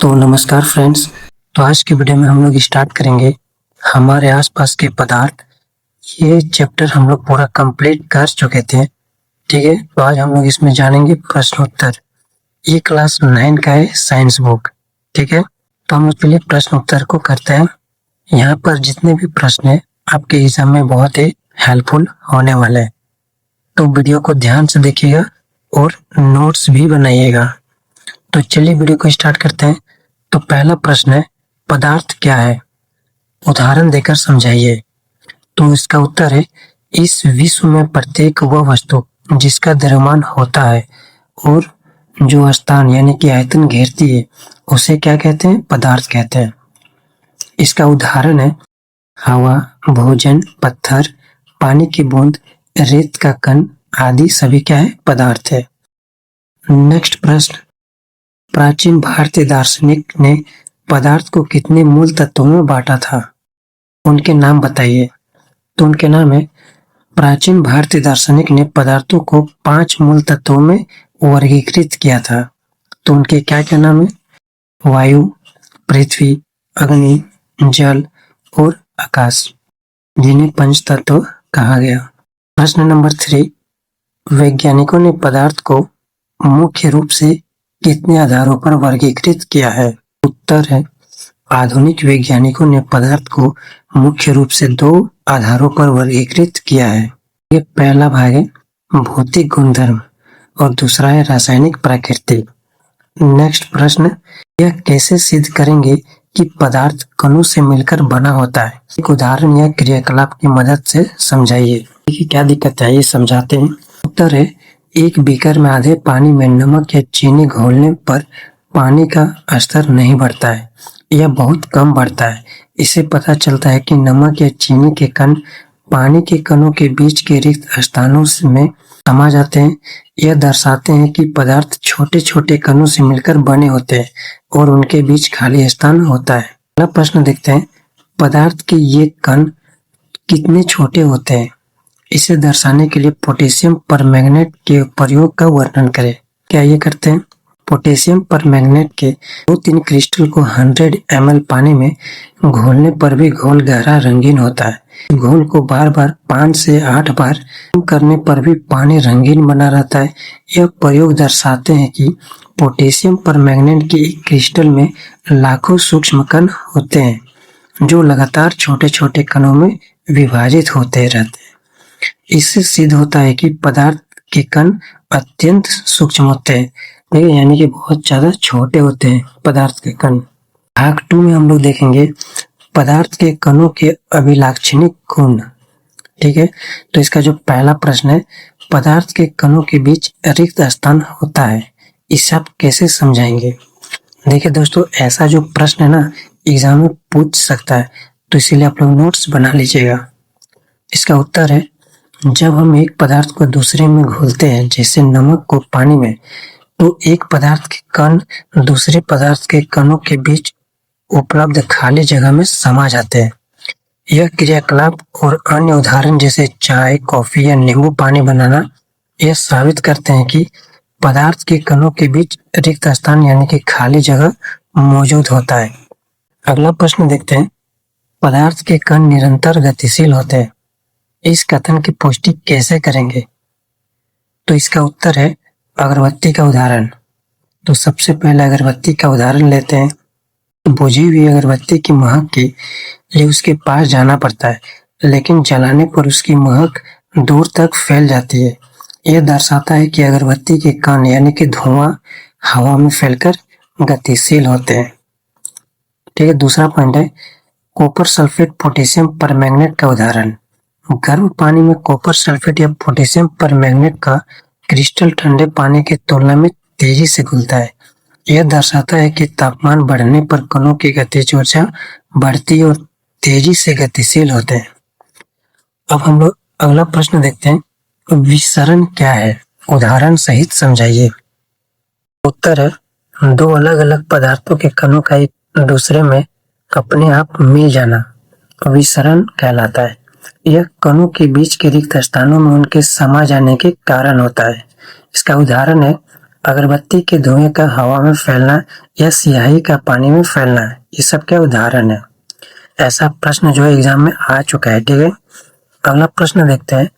तो नमस्कार फ्रेंड्स। तो आज की वीडियो में हम लोग स्टार्ट करेंगे हमारे आसपास के पदार्थ। ये चैप्टर हम लोग पूरा कंप्लीट कर चुके थे। ठीक है, तो आज हम लोग इसमें जानेंगे प्रश्नोत्तर। ये क्लास 9 का है, साइंस बुक। ठीक है, तो हम लोग चलिए प्रश्नोत्तर को करते हैं। यहाँ पर जितने भी प्रश्न है आपके एग्जाम में बहुत ही हेल्पफुल होने वाले हैं, तो वीडियो को ध्यान से देखिएगा और नोट्स भी बनाइएगा। तो चलिए वीडियो को स्टार्ट करते हैं। तो पहला प्रश्न है, पदार्थ क्या है? उदाहरण देकर समझाइए। तो इसका उत्तर है, इस विश्व में प्रत्येक वह वस्तु जिसका द्रव्यमान होता है और जो स्थान यानी कि आयतन घेरती है उसे क्या कहते हैं? पदार्थ कहते हैं। इसका उदाहरण है हवा, भोजन, पत्थर, पानी की बूंद, रेत का कण आदि सभी क्या है? पदार्थ है। नेक्स्ट प्रश्न, प्राचीन भारतीय दार्शनिक ने पदार्थ को कितने मूल तत्वों में बांटा था? उनके नाम बताइए। तो उनके नाम है, प्राचीन भारतीय दार्शनिक ने पदार्थों को 5 मूल तत्वों में वर्गीकृत किया था। तो उनके क्या क्या नाम है? वायु, पृथ्वी, अग्नि, जल और आकाश, जिन्हें पंच तत्व कहा गया। प्रश्न नंबर 3, वैज्ञानिकों ने पदार्थ को मुख्य रूप से कितने आधारों पर वर्गीकृत किया है? उत्तर है, आधुनिक वैज्ञानिकों ने पदार्थ को मुख्य रूप से 2 आधारों पर वर्गीकृत किया है। ये पहला भाग है भौतिक गुणधर्म और दूसरा है रासायनिक प्रकृति। नेक्स्ट प्रश्न, यह कैसे सिद्ध करेंगे कि पदार्थ कणों से मिलकर बना होता है? एक उदाहरण या क्रियाकलाप की मदद से समझाइए। देखिए क्या दिक्कत है, ये समझाते हैं। उत्तर है, एक बीकर में आधे पानी में नमक या चीनी घोलने पर पानी का स्तर नहीं बढ़ता है, यह बहुत कम बढ़ता है। इससे पता चलता है कि नमक या चीनी के कण पानी के कणों के बीच के रिक्त स्थानों में समा जाते हैं। यह दर्शाते हैं कि पदार्थ छोटे छोटे कणों से मिलकर बने होते हैं और उनके बीच खाली स्थान होता है। अगला प्रश्न देखते हैं, पदार्थ के ये कण कितने छोटे होते हैं? इसे दर्शाने के लिए पोटेशियम परमैंगनेट के प्रयोग का वर्णन करें। क्या ये करते हैं? पोटेशियम परमैंगनेट के 2-3 क्रिस्टल को 100 ml पानी में घोलने पर भी घोल गहरा रंगीन होता है। घोल को बार बार 5 से 8 बार करने पर भी पानी रंगीन बना रहता है। यह प्रयोग दर्शाते हैं कि पोटेशियम परमैंगनेट के एक क्रिस्टल में लाखों सूक्ष्म कण होते हैं जो लगातार छोटे छोटे कणों में विभाजित होते रहते हैं। इससे सिद्ध होता है कि पदार्थ के कण अत्यंत सूक्ष्म होते हैं, यानी कि बहुत ज्यादा छोटे होते हैं पदार्थ के कण। भाग 2 में हम लोग देखेंगे पदार्थ के कणों के अभिलाक्षणिक गुण। ठीक है, तो इसका जो पहला प्रश्न है, पदार्थ के कणों के बीच रिक्त स्थान होता है, इसे आप कैसे समझाएंगे? देखिए दोस्तों, ऐसा जो प्रश्न है ना, एग्जाम में पूछ सकता है, तो इसीलिए आप लोग नोट्स बना लीजिएगा। इसका उत्तर है, जब हम एक पदार्थ को दूसरे में घोलते हैं, जैसे नमक को पानी में, तो एक पदार्थ के कण दूसरे पदार्थ के कणों के बीच उपलब्ध खाली जगह में समा जाते हैं। यह क्रियाकलाप और अन्य उदाहरण जैसे चाय, कॉफी या नींबू पानी बनाना, यह साबित करते हैं कि पदार्थ के कणों के बीच रिक्त स्थान यानी कि खाली जगह मौजूद होता है। अगला प्रश्न देखते हैं, पदार्थ के कण निरंतर गतिशील होते हैं, इस कथन की पुष्टि कैसे करेंगे? तो इसका उत्तर है, अगरबत्ती का उदाहरण। तो सबसे पहले अगरबत्ती का उदाहरण लेते हैं। बुझी हुई अगरबत्ती की महक के लिए उसके पास जाना पड़ता है, लेकिन जलाने पर उसकी महक दूर तक फैल जाती है। यह दर्शाता है कि अगरबत्ती के कण यानी कि धुआं हवा में फैलकर गतिशील होते हैं। ठीक है, दूसरा पॉइंट है कॉपर सल्फेट पोटेशियम परमैंगनेट का उदाहरण। गर्म पानी में कॉपर सल्फेट या पोटेशियम परमैंगनेट का क्रिस्टल ठंडे पानी की तुलना में तेजी से घुलता है। यह दर्शाता है कि तापमान बढ़ने पर कणों की गतिज ऊर्जा बढ़ती है और तेजी से गतिशील होते हैं। अब हम लोग अगला प्रश्न देखते हैं, विसरण क्या है? उदाहरण सहित समझाइए। उत्तर है, 2 अलग अलग पदार्थों के कणों का एक दूसरे में अपने आप मिल जाना विसरण कहलाता है। यह कणों के बीच के रिक्त स्थानों में उनके समा जाने के कारण होता है। इसका उदाहरण है अगरबत्ती के धुएं का हवा में फैलना या स्याही का पानी में फैलना, ये सब क्या उदाहरण है। ऐसा प्रश्न जो है एग्जाम में आ चुका है। ठीक है, अगला प्रश्न देखते हैं।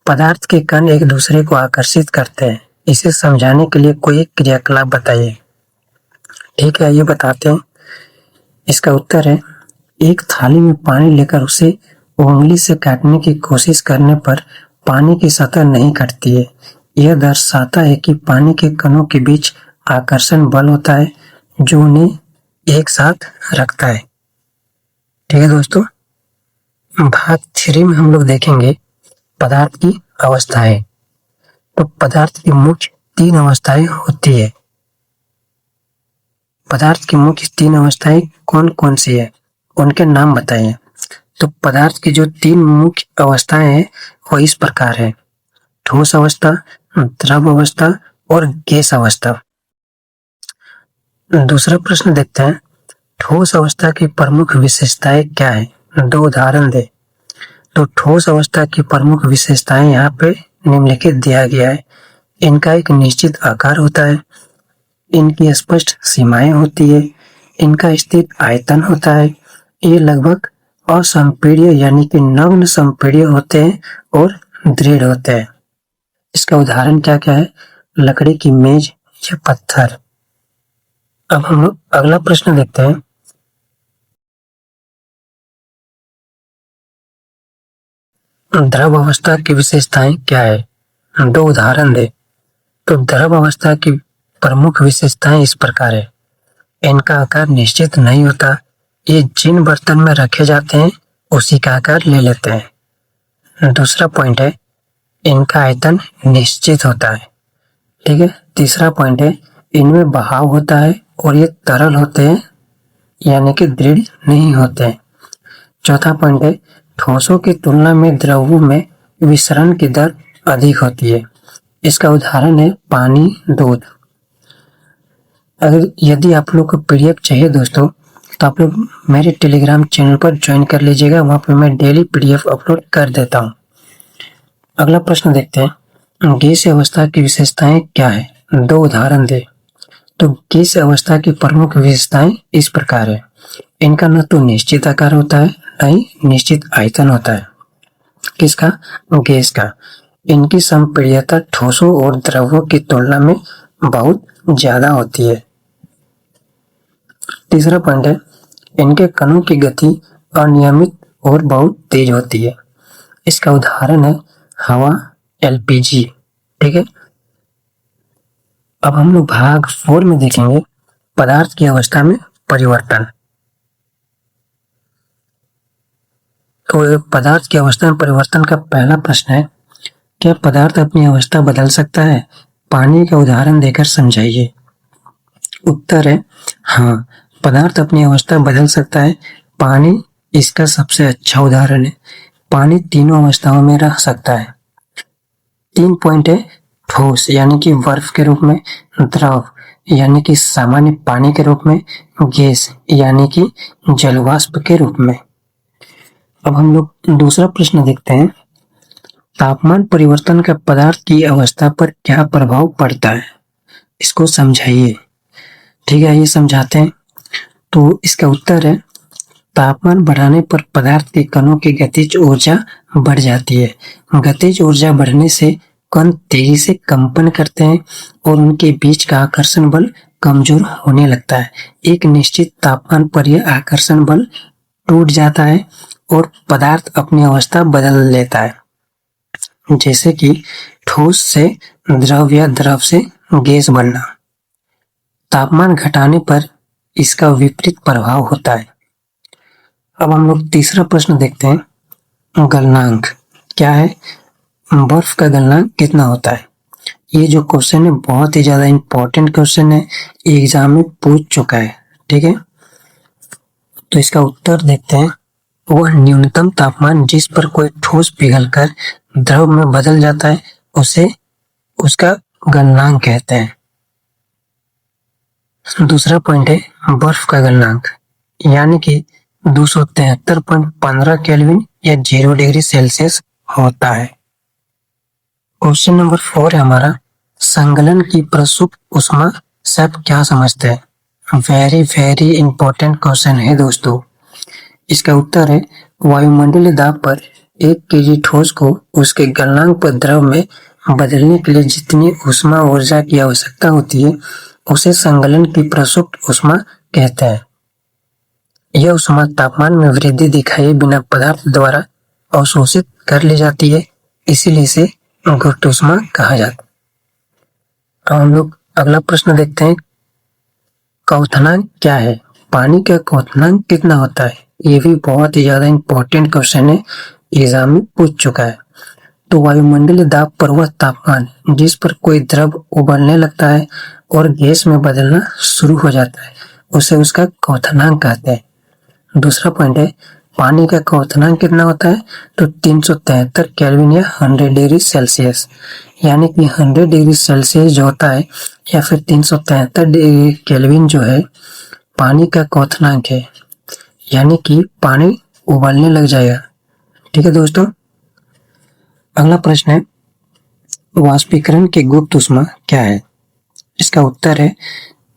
पदार्थ के कण एक दूसरे को आकर्षित करते हैं, इसे समझाने के लिए कोई एक क्रियाकलाप बताइए। ठीक है, ये बताते हैं। इसका उत्तर है, एक थाली में पानी लेकर उसे उंगली से काटने की कोशिश करने पर पानी की सतह नहीं कटती है। यह दर्शाता है कि पानी के कणों के बीच आकर्षण बल होता है जो उन्हें एक साथ रखता है। ठीक है दोस्तों, भाग 3 में हम लोग देखेंगे पदार्थ की अवस्थाएं। तो पदार्थ की मुख्य 3 अवस्थाएं होती है। पदार्थ की मुख्य 3 अवस्थाएं कौन कौन सी है, उनके नाम बताइए। तो पदार्थ की जो 3 मुख्य अवस्थाएं हैं वो इस प्रकार है, ठोस अवस्था, द्रव अवस्था और गैस अवस्था। दूसरा प्रश्न देखते हैं, ठोस अवस्था की प्रमुख विशेषताएं क्या है, 2 उदाहरण दे। तो ठोस अवस्था की प्रमुख विशेषताएं यहाँ पे निम्नलिखित दिया गया है। इनका एक निश्चित आकार होता है, इनकी स्पष्ट सीमाएं होती है, इनका स्थिर आयतन होता है, ये लगभग असंपीड्य यानी कि नग्न संपीड्य होते हैं और दृढ़ होते हैं। इसका उदाहरण क्या क्या है, लकड़ी की मेज या पत्थर। अब हम लोग अगला प्रश्न देखते हैं। द्रव अवस्था की विशेषताएं क्या है, 2 उदाहरण दे। तो द्रव अवस्था की प्रमुख विशेषताएं इस प्रकार है, इनका आकार निश्चित नहीं होता, ये जिन बर्तन में रखे जाते हैं उसी का आकार ले लेते हैं। दूसरा पॉइंट है, इनका आयतन निश्चित होता है। ठीक है, तीसरा पॉइंट है, इनमें बहाव होता है और ये तरल होते हैं यानी कि दृढ़ नहीं होते हैं। चौथा पॉइंट है, ठोसों की तुलना में द्रवों में विसरण की दर अधिक होती है। इसका उदाहरण है पानी, दूध। अगर यदि आप लोग को पीडीएफ चाहिए दोस्तों, तो आप लोग मेरे टेलीग्राम चैनल पर ज्वाइन कर लीजिएगा, वहाँ पे मैं डेली पीडीएफ अपलोड कर देता हूँ। अगला प्रश्न देखते हैं, गैसीय अवस्था की विशेषताएं क्या है, 2 उदाहरण दे। तो गैसीय अवस्था की प्रमुख विशेषताएं इस प्रकार है, इनका न तो निश्चित आकार होता है न ही निश्चित आयतन होता है। किसका, गैस का। इनकी संपीड्यता ठोसों और द्रवों की तुलना में बहुत ज्यादा होती है। तीसरा पॉइंट है, इनके कणों की गति अनियमित और बहुत तेज होती है। इसका उदाहरण है हवा, एलपीजी। ठीक है, अब हम लोग भाग 4 में देखेंगे पदार्थ की अवस्था में परिवर्तन। तो पदार्थ की अवस्था में परिवर्तन का पहला प्रश्न है, क्या पदार्थ अपनी अवस्था बदल सकता है, पानी का उदाहरण देकर समझाइए। उत्तर है हाँ, पदार्थ अपनी अवस्था बदल सकता है। पानी इसका सबसे अच्छा उदाहरण है। पानी तीनों अवस्थाओं में रह सकता है। 3 पॉइंट है, ठोस यानी कि बर्फ के रूप में, द्रव यानी कि सामान्य पानी के रूप में, गैस यानी कि जलवाष्प के रूप में। अब हम लोग दूसरा प्रश्न देखते हैं, तापमान परिवर्तन का पदार्थ की अवस्था पर क्या प्रभाव पड़ता है, इसको समझाइए। ठीक है, ये समझाते हैं। तो इसका उत्तर है, तापमान बढ़ाने पर पदार्थ के कणों की गतिज ऊर्जा बढ़ जाती है। गतिज ऊर्जा बढ़ने से कण तेजी से कंपन करते हैं और उनके बीच का आकर्षण बल कमजोर होने लगता है। एक निश्चित तापमान पर यह आकर्षण बल टूट जाता है और पदार्थ अपनी अवस्था बदल लेता है, जैसे कि ठोस से द्रव या द्रव से गैस बनना। तापमान घटाने पर इसका विपरीत प्रभाव होता है। अब हम लोग तीसरा प्रश्न देखते हैं, गलनांक क्या है, बर्फ का गलनांक कितना होता है। ये जो क्वेश्चन है बहुत ही ज्यादा इंपॉर्टेंट क्वेश्चन है, एग्जाम में पूछ चुका है। ठीक है, तो इसका उत्तर देखते हैं, वह न्यूनतम तापमान जिस पर कोई ठोस पिघलकर द्रव में बदल जाता है उसे उसका गलनांक कहते हैं। दूसरा पॉइंट है, बर्फ का गलनांक यानी कि 273.15 केल्विन या 0 डिग्री सेल्सियस होता है। क्वेश्चन नंबर 4 है हमारा, संगलन की प्रसुप्त ऊष्मा से आप क्या समझते हैं? वेरी वेरी इंपॉर्टेंट क्वेश्चन है दोस्तों। इसका उत्तर है वायुमंडलीय दाब पर 1 केजी ठोस को उसके गलनांक पर द्रव में बदलने के लिए जितनी ऊष्मा ऊर्जा की आवश्यकता होती है उसे संगलन की प्रसुप्त ऊष्मा कहते हैं। यह ऊष्मा तापमान में वृद्धि दिखाए बिना पदार्थ द्वारा अवशोषित कर ली जाती है, इसीलिए इसे गुप्त ऊष्मा कहा जाता है। तो हम लोग अगला प्रश्न देखते हैं, क्वथनांक क्या है? पानी का क्वथनांक कितना होता है? ये भी बहुत ही ज्यादा इंपॉर्टेंट क्वेश्चन है, एग्जाम में पूछ चुका है। तो वायुमंडलीय दाब पर वह तापमान जिस पर कोई द्रव उबलने लगता है और गैस में बदलना शुरू हो जाता है उसे उसका क्वथनांक कहते हैं। दूसरा पॉइंट है, पानी का क्वथनांक कितना होता है? तो 373 केल्विन या 100 डिग्री सेल्सियस, यानी कि 100 डिग्री सेल्सियस जो होता है या फिर 373 डिग्री केल्विन जो है पानी का क्वथनांक है, यानी कि पानी उबलने लग जाएगा। ठीक है दोस्तों। अगला प्रश्न है, वाष्पीकरण की गुप्त ऊष्मा क्या है? इसका उत्तर है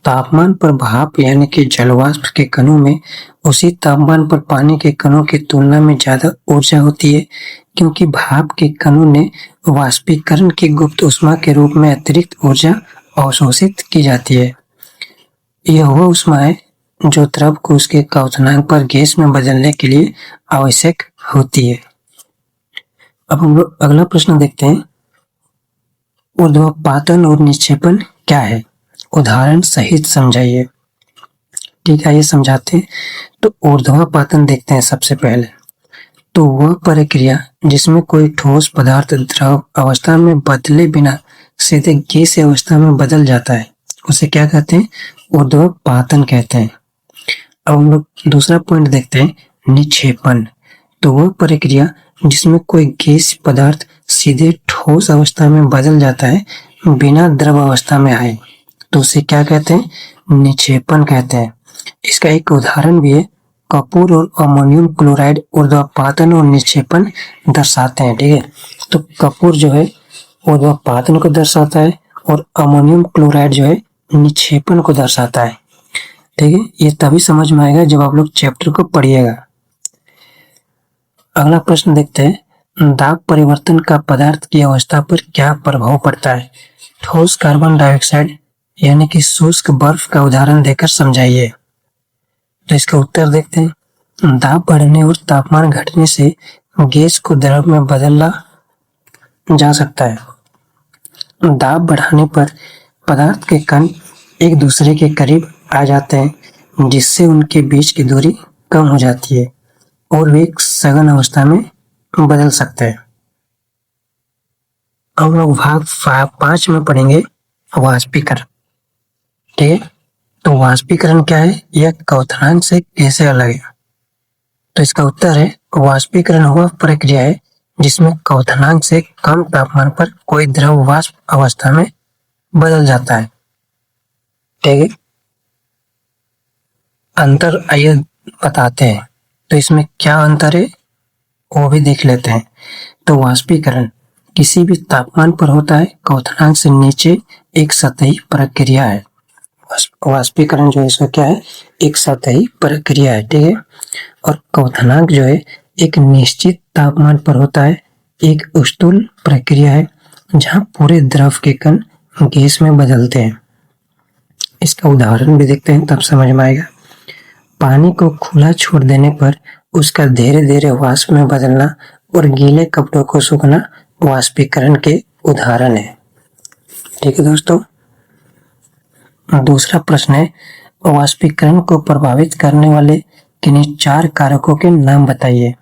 तापमान पर भाप यानी कि जलवाष्प के कणों में उसी तापमान पर पानी के कणों की तुलना में ज्यादा ऊर्जा होती है, क्योंकि भाप के कणों ने वाष्पीकरण की गुप्त ऊष्मा के रूप में अतिरिक्त ऊर्जा अवशोषित की जाती है। यह वह ऊष्मा है जो द्रव को उसके क्वथनांक पर गैस में बदलने के लिए आवश्यक होती है। अब हम लोग अगला प्रश्न देखते हैं, ऊर्ध्वपातन और निक्षेपण क्या है? उदाहरण सहित समझाइए। ठीक है, ये समझाते हैं। तो ऊर्ध्वपातन देखते हैं सबसे पहले। तो वह प्रक्रिया जिसमें कोई ठोस पदार्थ द्रव अवस्था में बदले बिना सीधे गैसीय अवस्था में बदल जाता है उसे क्या कहते हैं? ऊर्ध्वपातन कहते हैं। अब हम लोग दूसरा पॉइंट देखते हैं, निक्षेपण। तो वह प्रक्रिया जिसमें कोई गैस पदार्थ सीधे ठोस अवस्था में बदल जाता है बिना द्रव अवस्था में आए तो उसे क्या कहते हैं? निक्षेपण कहते हैं। इसका एक उदाहरण भी है, कपूर और अमोनियम क्लोराइड ऊर्ध्वपातन और निक्षेपण दर्शाते हैं। ठीक है, तो कपूर जो है ऊर्ध्वपातन को दर्शाता है और अमोनियम क्लोराइड जो है निक्षेपण को दर्शाता है। ठीक है, ये तभी समझ में आएगा जब आप लोग चैप्टर को पढ़िएगा। अगला प्रश्न देखते हैं, दाब परिवर्तन का पदार्थ की अवस्था पर क्या प्रभाव पड़ता है? ठोस कार्बन डाइऑक्साइड यानी कि शुष्क बर्फ का उदाहरण देकर समझाइए। तो इसका उत्तर देखते हैं, दाब बढ़ने और तापमान घटने से गैस को द्रव में बदला जा सकता है। दाब बढ़ाने पर पदार्थ के कण एक दूसरे के करीब आ जाते हैं जिससे उनके बीच की दूरी कम हो जाती है और वे एक सघन अवस्था में बदल सकते हैं। अब लोग भाग 5 में पढ़ेंगे वाष्पीकरण। ठीक है, तो वाष्पीकरण क्या है? यह क्वथनांक से कैसे अलग है? तो इसका उत्तर है, वाष्पीकरण वह प्रक्रिया है जिसमें क्वथनांक से कम तापमान पर कोई द्रव वाष्प अवस्था में बदल जाता है। ठीक है, अंतर आइए बताते हैं। तो इसमें क्या अंतर है वो भी देख लेते हैं। तो वाष्पीकरण किसी भी तापमान पर होता है, क्वथनांक से नीचे एक सतही प्रक्रिया है। वाष्पीकरण जो है इसका क्या है? एक सतही प्रक्रिया है। ठीक है, और क्वथनांक जो है एक निश्चित तापमान पर होता है, एक स्थूल प्रक्रिया है जहां पूरे द्रव के कण गैस में बदलते हैं। इसका उदाहरण भी देखते हैं तब समझ में आएगा। पानी को खुला छोड़ देने पर उसका धीरे धीरे वाष्प में बदलना और गीले कपड़ों को सूखना वाष्पीकरण के उदाहरण है। ठीक है दोस्तों। दूसरा प्रश्न है, वाष्पीकरण को प्रभावित करने वाले किन्हीं 4 कारकों के नाम बताइए।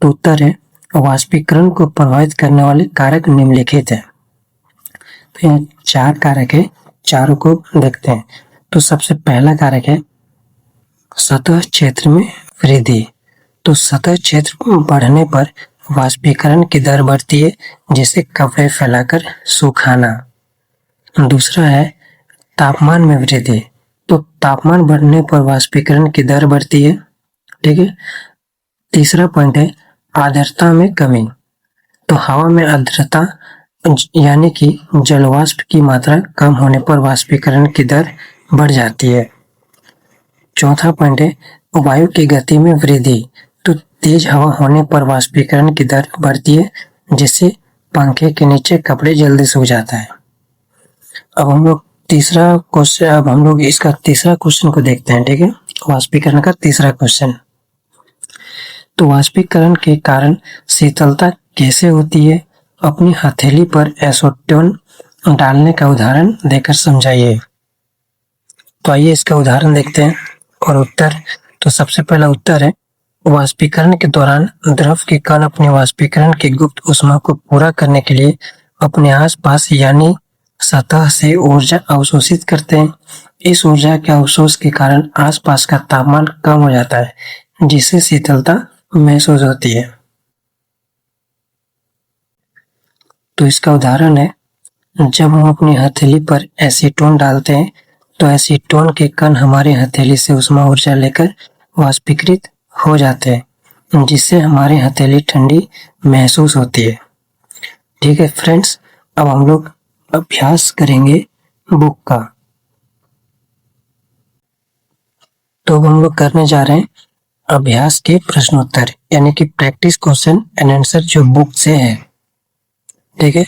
तो उत्तर है, वाष्पीकरण को प्रभावित करने वाले कारक निम्नलिखित है। तो यहाँ 4 कारक है, चारों को देखते हैं। तो सबसे पहला कारक है सतह क्षेत्र में वृद्धि। तो सतह क्षेत्र बढ़ने पर वाष्पीकरण की दर बढ़ती है, जिसे कपड़े फैलाकर सुखाना। दूसरा है तापमान में वृद्धि। तो तापमान बढ़ने पर वाष्पीकरण की दर बढ़ती है। ठीक है। तीसरा पॉइंट है आर्द्रता में कमी। तो हवा में आर्द्रता यानी कि जल वाष्प की मात्रा कम होने पर वाष्पीकरण की दर बढ़ जाती है। चौथा पॉइंट है वायु की गति में वृद्धि। तो तेज हवा होने पर वाष्पीकरण की दर बढ़ती है, जिससे पंखे के नीचे कपड़े जल्दी सूख जाता है। अब हम लोग इसका तीसरा क्वेश्चन को देखते हैं। ठीक है, वाष्पीकरण का तीसरा क्वेश्चन। तो वाष्पीकरण के कारण शीतलता कैसे होती है? अपनी हथेली पर एसीटोन डालने का उदाहरण देकर समझाइए। तो आइए इसका उदाहरण देखते हैं और उत्तर। तो सबसे पहला उत्तर है वाष्पीकरण के दौरान द्रव के कण अपने वाष्पीकरण की गुप्त ऊष्मा को पूरा करने के लिए अपने आसपास यानी सतह से ऊर्जा अवशोषित करते हैं। इस ऊर्जा के अवशोष के कारण आसपास का तापमान कम हो जाता है, जिससे शीतलता महसूस होती है। तो इसका उदाहरण है जब हम अपनी हथेली पर एसीटोन डालते हैं तो एसीटोन के कण हमारी हथेली से ऊष्मा ऊर्जा लेकर वाष्पीकृत हो जाते हैं, जिससे हमारी हथेली ठंडी महसूस होती है। ठीक है फ्रेंड्स, अब हम लोग अभ्यास करेंगे बुक का। तो हम लोग करने जा रहे हैं अभ्यास के प्रश्नोत्तर, यानी कि प्रैक्टिस क्वेश्चन एंड आंसर, जो बुक से है। ठीक है,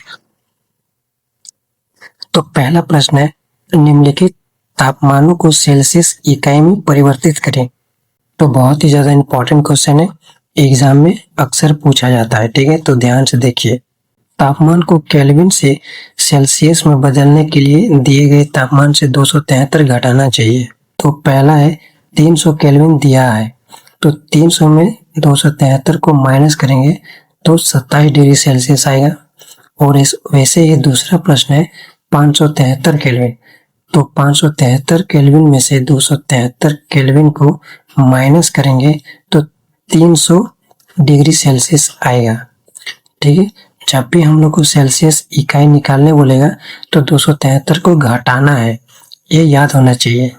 तो पहला प्रश्न है निम्नलिखित तापमानों को सेल्सियस इकाई में परिवर्तित करें। तो बहुत ही ज्यादा इंपॉर्टेंट क्वेश्चन है, एग्जाम में अक्सर पूछा जाता है। ठीक है, तो ध्यान से देखिए। तापमान को केल्विन से सेल्सियस में बदलने के लिए दिए गए तापमान से 273 घटाना चाहिए। तो पहला है 300 केल्विन दिया है, तो 300 में 273 को माइनस करेंगे तो 27 डिग्री सेल्सियस आएगा। और वैसे ही दूसरा प्रश्न है 573 केल्विन, तो 573 केल्विन में से 273 केल्विन को माइनस करेंगे तो 300 डिग्री सेल्सियस आएगा। ठीक है, जब भी हम लोग को सेल्सियस इकाई निकालने बोलेगा तो 273 को घटाना है, ये याद होना चाहिए।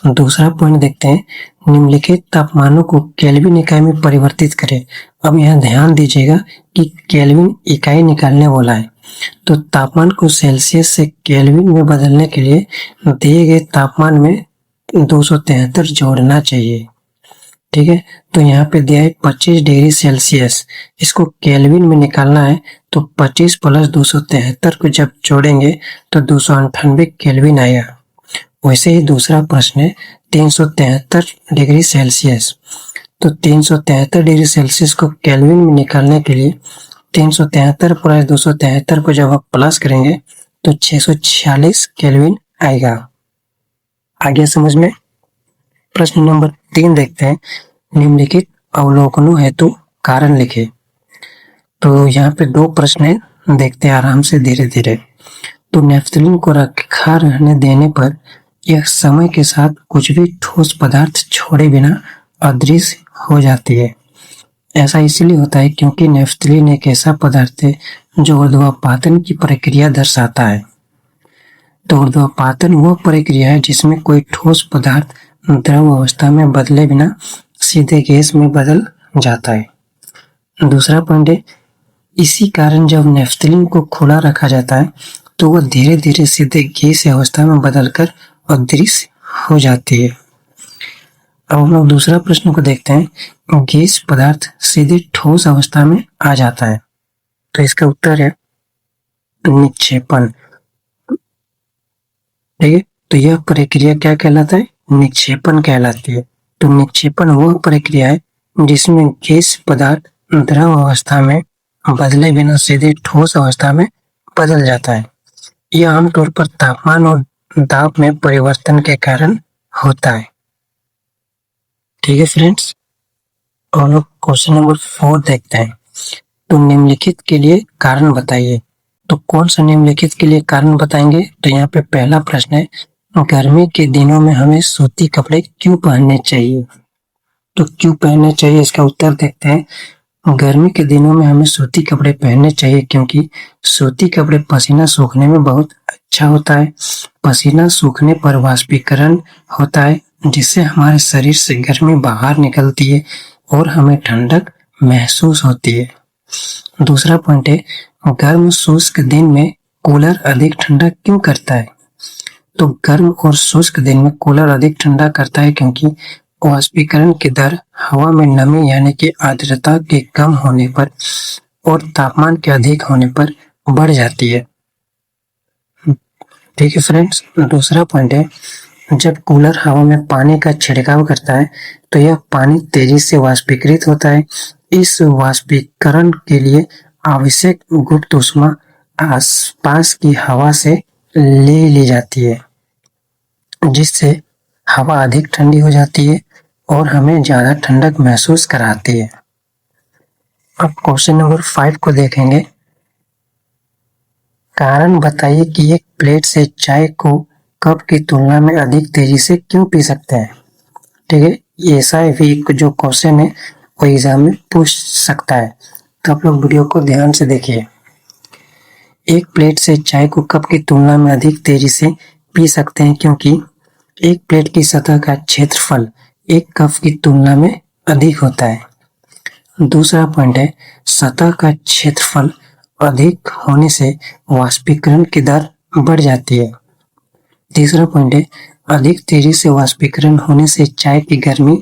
दूसरा पॉइंट देखते हैं निम्नलिखित तापमानों को केल्विन इकाई में परिवर्तित करें। अब यहाँ ध्यान दीजिएगा कि केल्विन इकाई निकालने बोला है, तो तापमान को सेल्सियस से केल्विन में बदलने के लिए दिए गए तापमान में 273 जोड़ना चाहिए। ठीक है, तो यहाँ पे दिया है 25 डिग्री सेल्सियस, इसको केल्विन में निकालना है तो 25 प्लस 273 को जब जोड़ेंगे तो 298 केल्विन आएगा। वैसे ही दूसरा प्रश्न है 373 डिग्री सेल्सियस, तो 373 डिग्री सेल्सियस को केल्विन में निकालने के लिए 373 प्लस 273 को जब आप प्लस करेंगे तो 646 केल्विन आएगा। आगे समझ में। प्रश्न नंबर 3 देखते हैं निम्नलिखित अवलोकनों हेतु कारण लिखे। तो यहाँ पे 2 प्रश्न है, देखते हैं आराम से धीरे धीरे। तो नेफ्थलीन को रखा रहने देने पर यह समय के साथ कुछ भी ठोस पदार्थ छोड़े बिना अदृश्य हो जाती है। ऐसा इसलिए होता है क्योंकि नेफ्थलीन एक ऐसा पदार्थ है जो ऊर्ध्वपातन की प्रक्रिया दर्शाता है। तो ऊर्ध्वपातन वह प्रक्रिया है जिसमें कोई ठोस पदार्थ द्रव अवस्था में बदले बिना सीधे गैस में बदल जाता है। दूसरा पॉइंट है इसी कारण जब नेफ्थलीन को खुला रखा जाता है तो वह धीरे धीरे सीधे गैस अवस्था में बदलकर अदृश्य हो जाती है। अब हम लोग दूसरा प्रश्न को देखते हैं गैस पदार्थ सीधे ठोस अवस्था में आ जाता है। तो इसका उत्तर है निक्षेपण। ठीक है, तो यह प्रक्रिया क्या कहलाता है? निक्षेपण कहलाती है। तो निक्षेपण वह प्रक्रिया है जिसमें गैस पदार्थ द्रव अवस्था में बदले बिना सीधे ठोस अवस्था में बदल जाता है। यह आमतौर पर तापमान और दाब में परिवर्तन के कारण होता है। ठीक है फ्रेंड्स, और लोग क्वेश्चन नंबर 4 देखते हैं। तो निम्नलिखित के लिए कारण बताइए। तो कौन सा निम्नलिखित के लिए कारण बताएंगे? तो यहाँ पे पहला प्रश्न है गर्मी के दिनों में हमें सूती कपड़े क्यों पहनने चाहिए? तो क्यों पहनने चाहिए, इसका उत्तर देखते हैं। गर्मी के दिनों में हमें सूती कपड़े पहनने चाहिए क्योंकि सूती कपड़े पसीना सूखने में बहुत अच्छा होता है। पसीना सूखने पर वाष्पीकरण होता है जिससे हमारे शरीर से गर्मी बाहर निकलती है और हमें ठंडक महसूस होती है। दूसरा पॉइंट है गर्म शुष्क दिन में कूलर अधिक ठंडा क्यों करता है? तो गर्म और शुष्क दिन में कूलर अधिक ठंडा करता है क्योंकि वाष्पीकरण की दर हवा में नमी यानी कि आर्द्रता के कम होने पर और तापमान के अधिक होने पर बढ़ जाती है। ठीक है फ्रेंड्स, दूसरा पॉइंट है, जब कूलर हवा में पानी का छिड़काव करता है तो यह पानी तेजी से वाष्पीकृत होता है। इस वाष्पीकरण के लिए आवश्यक गुप्त ऊष्मा आसपास की हवा से ले ली जाती है, जिससे हवा अधिक ठंडी हो जाती है और हमें ज्यादा ठंडक महसूस कराती है। अब क्वेश्चन नंबर 5 को देखेंगे। कारण बताइए कि एक प्लेट से चाय को कप की तुलना में अधिक तेजी से क्यों पी सकते हैं? ठीक है, ऐसा भी जो क्वेश्चन है वो एग्जाम में पूछ सकता है, तो आप लोग वीडियो को ध्यान से देखिए। एक प्लेट से चाय को कप की तुलना में अधिक तेजी से पी सकते हैं क्योंकि एक प्लेट की सतह का क्षेत्रफल एक कप की तुलना में अधिक होता है। दूसरा पॉइंट है, सतह का क्षेत्रफल अधिक होने से वाष्पीकरण की दर बढ़ जाती है। तीसरा पॉइंट है, अधिक तेजी से वाष्पीकरण होने से चाय की गर्मी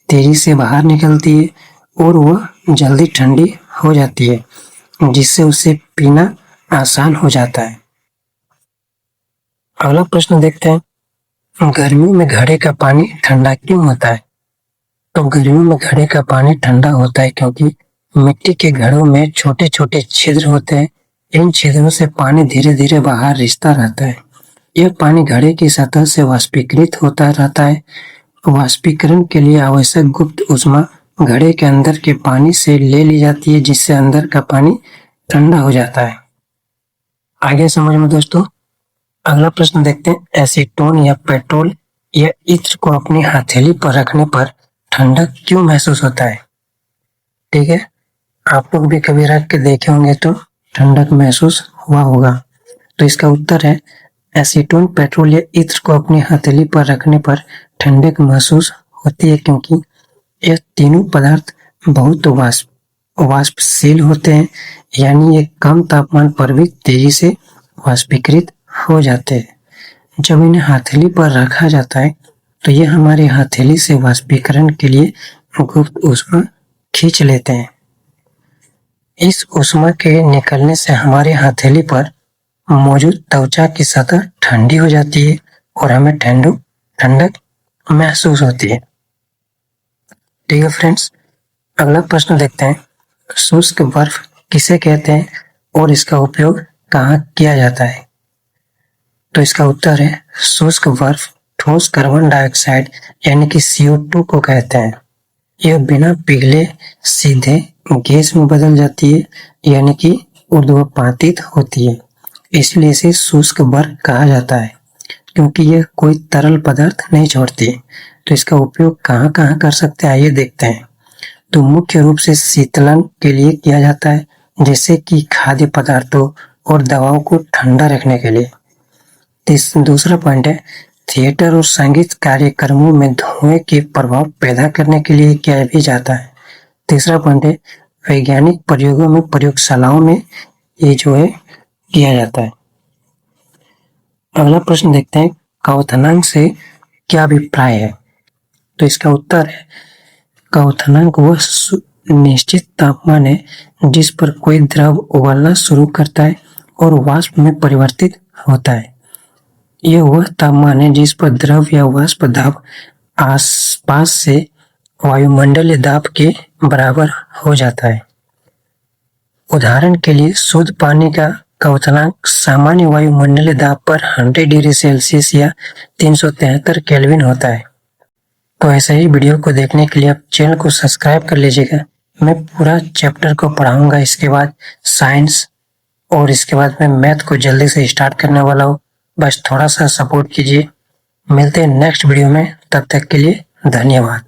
तेजी से बाहर निकलती है और वह जल्दी ठंडी हो जाती है, जिससे उसे पीना आसान हो जाता है। अगला प्रश्न देखते हैं, गर्मियों में घड़े का पानी ठंडा क्यों होता है? तो गर्मियों में घड़े का पानी ठंडा होता है क्योंकि मिट्टी के घड़ों में छोटे छोटे छिद्र होते हैं। इन छिद्रों से पानी धीरे धीरे बाहर रिसता रहता है। यह पानी घड़े की सतह से वाष्पीकृत होता रहता है। वाष्पीकरण के लिए आवश्यक गुप्त ऊष्मा घड़े के अंदर के पानी से ले ली जाती है, जिससे अंदर का पानी ठंडा हो जाता है। आगे समझ में दोस्तों। अगला प्रश्न देखते हैं, एसीटोन या पेट्रोल या इत्र को अपनी हथेली पर रखने पर ठंडक क्यों महसूस होता है? ठीक है, आप लोग भी कभी रख के देखे होंगे तो ठंडक महसूस हुआ होगा। तो इसका उत्तर है, एसीटोन, पेट्रोल या इत्र को अपनी हथेली पर रखने पर ठंडक महसूस होती है क्योंकि यह तीनों पदार्थ बहुत वाष्पशील होते हैं, यानी ये कम तापमान पर भी तेजी से वाष्पीकृत हो जाते हैं। जब इन्हें हथेली पर रखा जाता है तो ये हमारी हथेली से वाष्पीकरण के लिए गुप्त ऊष्मा खींच लेते हैं। इस ऊष्मा के निकलने से हमारी हथेली पर मौजूद त्वचा की सतह ठंडी हो जाती है और हमें ठंडक महसूस होती है। ठीक है फ्रेंड्स, अगला प्रश्न देखते हैं, शुष्क बर्फ किसे कहते हैं और इसका उपयोग कहाँ किया जाता है? तो इसका उत्तर है, शुष्क बर्फ ठोस कार्बन डाइऑक्साइड यानी कि CO2 को कहते हैं। यह बिना पिघले सीधे गैस में बदल जाती है, यानी कि ऊर्ध्वपातित होती है। इसलिए इसे शुष्क बर्फ कहा जाता है क्योंकि यह कोई तरल पदार्थ नहीं छोड़ती है। तो इसका उपयोग कहाँ कहाँ कर सकते हैं, आइए देखते हैं। तो मुख्य रूप से शीतलन के लिए किया जाता है, जैसे कि खाद्य पदार्थों और दवाओं को ठंडा रखने के लिए। दूसरा पॉइंट है, थिएटर और संगीत कार्यक्रमों में धुएं के प्रभाव पैदा करने के लिए किया भी जाता है। तीसरा पॉइंट है, वैज्ञानिक प्रयोगों में, प्रयोगशालाओं में ये जो है किया जाता है। अगला प्रश्न देखते हैं, क्वथनांक से क्या अभिप्राय है? तो इसका उत्तर है, क्वथनांक वह निश्चित तापमान है जिस पर कोई द्रव उबलना शुरू करता है और वाष्प में परिवर्तित होता है। यह वह तापमान है जिस पर द्रव या वाष्प दाब आसपास से वायुमंडलीय दाब के बराबर हो जाता है। उदाहरण के लिए शुद्ध पानी का क्वथनांक सामान्य वायुमंडलीय दाब पर 100 डिग्री सेल्सियस या 373 केल्विन होता है। तो ऐसे ही वीडियो को देखने के लिए आप चैनल को सब्सक्राइब कर लीजिएगा। मैं पूरा चैप्टर को पढ़ाऊंगा, इसके बाद साइंस और इसके बाद मैं मैथ को जल्दी से स्टार्ट करने वाला हूँ। बस थोड़ा सा सपोर्ट कीजिए। मिलते हैं नेक्स्ट वीडियो में, तब तक के लिए धन्यवाद।